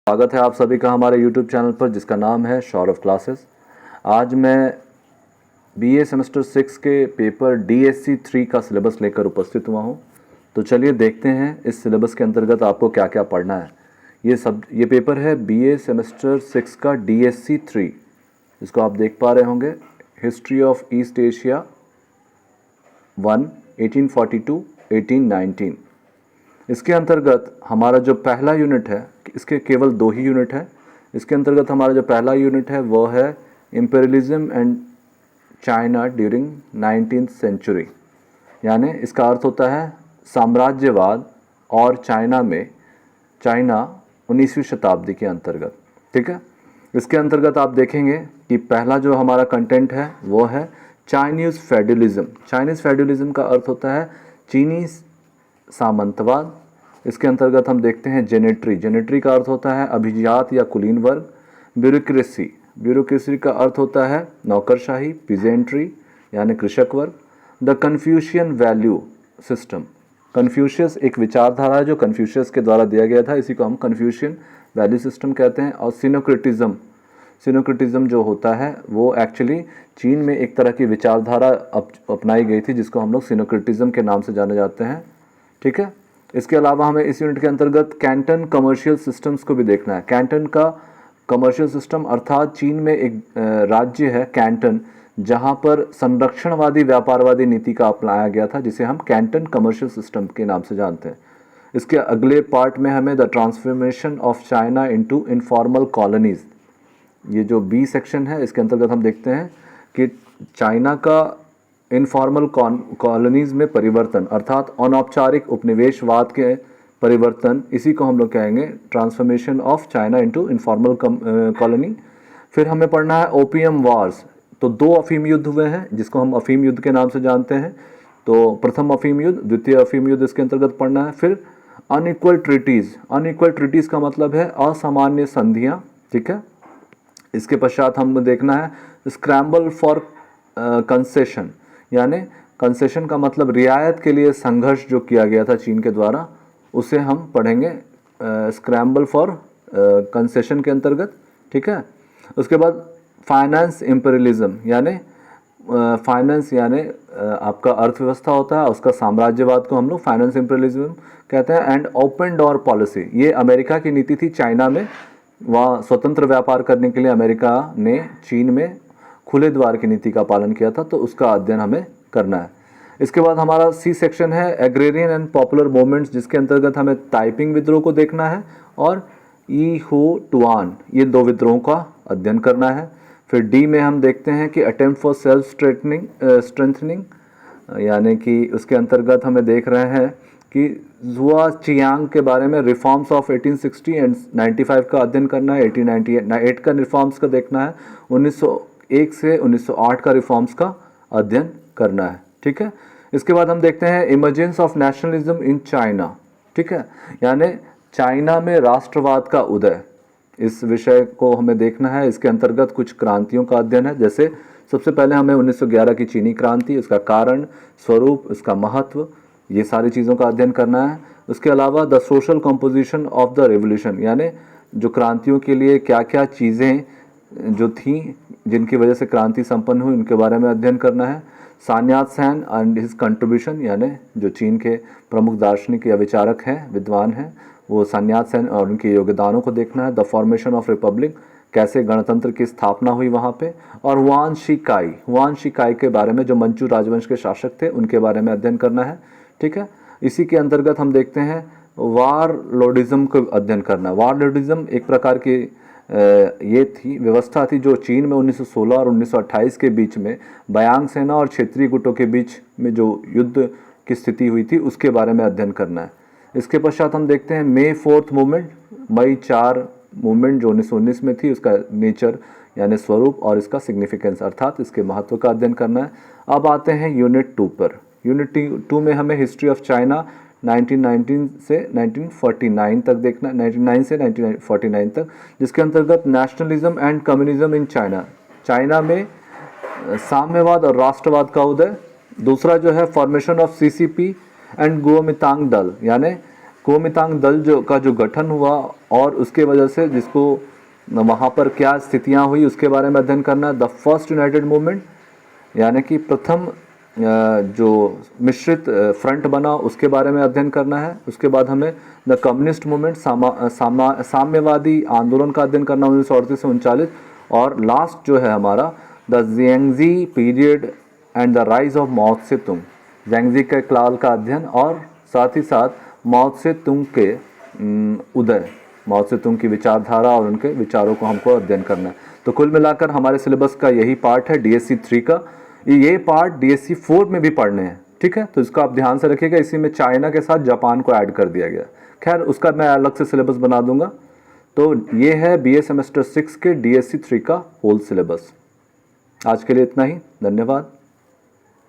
स्वागत है आप सभी का हमारे YouTube चैनल पर जिसका नाम है सौरभ क्लासेस। आज मैं BA सेमेस्टर 6 के पेपर DSC 3 का सिलेबस लेकर उपस्थित हुआ हूं। तो चलिए देखते हैं इस सिलेबस के अंतर्गत आपको क्या क्या पढ़ना है। ये पेपर है BA सेमेस्टर 6 का DSC 3, जिसको आप देख पा रहे होंगे। History of east Asia 1 1842-1819। इसके अंतर्गत हमारा जो पहला यूनिट है, इसके केवल 2 ही यूनिट है। इसके अंतर्गत हमारा जो पहला यूनिट है वो है imperialism and China during 19th century, यानी इसका अर्थ होता है साम्राज्यवाद और चाइना 19वीं शताब्दी के अंतर्गत। ठीक है, इसके अंतर्गत आप देखेंगे कि पहला जो हमारा कंटेंट है वो है चाइनीज़ फेड्युलिज्म। चाइनीज़ फेड्युलिज्म का अर्थ होता है चीनी सामंतवाद। इसके अंतर्गत हम देखते हैं जेनेट्री। जेनेट्री का अर्थ होता है अभिजात या कुलीन वर्ग। ब्यूरोक्रेसी। ब्यूरोक्रेसी का अर्थ होता है नौकरशाही, पीजेंट्री यानी कृषक वर्ग। The Confucian value system. Confucius एक विचारधारा है जो कन्फ्यूशियस के द्वारा दिया गया था, इसी को हम कन्फ्यूशियन वैल्यू सिस्टम कहते हैं। और सिनोक्रिटिज्म। सिनोक्रिटिज्म जो होता है वो एक्चुअली चीन में एक तरह की विचारधारा अपनाई गई थी, जिसको हम लोग सिनोक्रिटिज्म के नाम से जाने जाते हैं। ठीक है, इसके अलावा हमें इस यूनिट के अंतर्गत कैंटन कमर्शियल सिस्टम्स को भी देखना है। कैंटन का कमर्शियल सिस्टम अर्थात चीन में एक राज्य है कैंटन, जहां पर संरक्षणवादी व्यापारवादी नीति का अपनाया गया था, जिसे हम कैंटन कमर्शियल सिस्टम के नाम से जानते हैं। इसके अगले पार्ट में हमें the transformation of China into informal colonies, ये जो बी सेक्शन है, इसके अंतर्गत हम देखते हैं कि चाइना का इनफॉर्मल कॉलोनीज में परिवर्तन अर्थात अनौपचारिक उपनिवेशवाद के परिवर्तन, इसी को हम लोग कहेंगे transformation of China into informal colony. फिर हमें पढ़ना है ओपियम वॉर्स। तो 2 अफीम युद्ध हुए हैं जिसको हम अफीम युद्ध के नाम से जानते हैं। तो प्रथम अफीम युद्ध, द्वितीय अफीम युद्ध इसके अंतर्गत पढ़ना है। फिर अनइक्वल ट्रीटीज। अनइक्वल ट्रीटीज का मतलब है असामान्य संधियां। ठीक है, इसके पश्चात हम देखना है स्क्रैम्बल फॉर कंसेशन, यानी कंसेशन का मतलब रियायत के लिए संघर्ष जो किया गया था चीन के द्वारा, उसे हम पढ़ेंगे स्क्रैम्बल फॉर कंसेशन के अंतर्गत। ठीक है, उसके बाद फाइनेंस इम्पेरियलिज्म, यानी फाइनेंस यानी आपका अर्थव्यवस्था होता है, उसका साम्राज्यवाद को हम लोग फाइनेंस इम्पेरियलिज्म कहते हैं। एंड ओपन डोर पॉलिसी, ये अमेरिका की नीति थी चाइना में। वहाँ स्वतंत्र व्यापार करने के लिए अमेरिका ने चीन में खुले द्वार की नीति का पालन किया था, तो उसका अध्ययन हमें करना है। इसके बाद हमारा सी सेक्शन है एग्रेरियन एंड पॉपुलर मूवमेंट्स, जिसके अंतर्गत हमें ताइपिंग विद्रोह को देखना है और ई हो टुआन, ये 2 विद्रोहों का अध्ययन करना है। फिर डी में हम देखते हैं कि अटेम्प्ट फॉर सेल्फ स्ट्रेंथनिंग, यानी कि उसके अंतर्गत हमें देख रहे हैं कि जुआ चियांग के बारे में रिफॉर्म्स ऑफ 1860 एंड 95 का अध्ययन करना है। 1898 का रिफॉर्म्स का देखना है। 1901 से 1908 का रिफॉर्म्स का अध्ययन करना है। ठीक है, इसके बाद हम देखते हैं emergence of nationalism in China. ठीक है, यानी चाइना में राष्ट्रवाद का उदय, इस विषय को हमें देखना है। इसके अंतर्गत कुछ क्रांतियों का अध्ययन है, जैसे सबसे पहले हमें 1911 की चीनी क्रांति, उसका कारण, स्वरूप, उसका महत्व, ये सारी चीज़ों का अध्ययन करना है। उसके अलावा the social composition of the revolution, यानी जो क्रांतियों के लिए क्या क्या चीज़ें जो थी जिनकी वजह से क्रांति संपन्न हुई, उनके बारे में अध्ययन करना है। सान्यात सेन एंड हिज कंट्रीब्यूशन, यानी जो चीन के प्रमुख दार्शनिक या विचारक हैं, विद्वान हैं, वो सान्यात सेन और उनके योगदानों को देखना है। द फॉर्मेशन ऑफ रिपब्लिक, कैसे गणतंत्र की स्थापना हुई वहाँ पे। और हुआन शिकाई के बारे में, जो मंचू राजवंश के शासक थे, उनके बारे में अध्ययन करना है। ठीक है, इसी के अंतर्गत हम देखते हैं वारलोडिज्म को अध्ययन करना है। वारलोडिज्म एक प्रकार की ये थी व्यवस्था थी जो चीन में 1916 और 1928 के बीच में बयांग सेना और क्षेत्रीय गुटों के बीच में जो युद्ध की स्थिति हुई थी, उसके बारे में अध्ययन करना है। इसके पश्चात हम देखते हैं May 4 मूवमेंट, मई 4 मूवमेंट जो 1919 में थी, उसका नेचर यानी स्वरूप और इसका सिग्निफिकेंस अर्थात इसके महत्व का अध्ययन करना है। अब आते हैं यूनिट 2 पर। यूनिट 2 में हमें हिस्ट्री ऑफ चाइना 1919 से 1949 तक देखना, 1909 से 1949 तक, जिसके अंतर्गत nationalism and communism in China, China में साम्यवाद और राष्ट्रवाद का उदय। दूसरा जो है formation of CCP and Kuomintang दल, यानी कुओमिंतांग दल जो गठन हुआ और उसके वजह से जिसको वहाँ पर क्या स्थितियाँ हुई उसके बारे में अध्ययन करना है। द फर्स्ट यूनाइटेड मूवमेंट, यानी कि प्रथम जो मिश्रित फ्रंट बना उसके बारे में अध्ययन करना है। उसके बाद हमें द कम्युनिस्ट मूवमेंट, साम्यवादी आंदोलन का अध्ययन करना 1938 से 1939। और लास्ट जो है हमारा the Jiangxi period and the rise of Mao Tse Tung, ज़ियांगजी के काल का अध्ययन और साथ ही साथ माओ त्से तुंग के उदय, माओ त्से तुंग की विचारधारा और उनके विचारों को हमको अध्ययन करना है। तो कुल मिलाकर हमारे सिलेबस का यही पार्ट है DSC 3 का। ये पार्ट DSC 4 में भी पढ़ने हैं, ठीक है। तो इसको आप ध्यान से रखिएगा, इसी में चाइना के साथ जापान को ऐड कर दिया गया। खैर उसका मैं अलग से सिलेबस बना दूंगा। तो ये है BA सेमेस्टर 6 के DSC 3 का होल सिलेबस। आज के लिए इतना ही, धन्यवाद।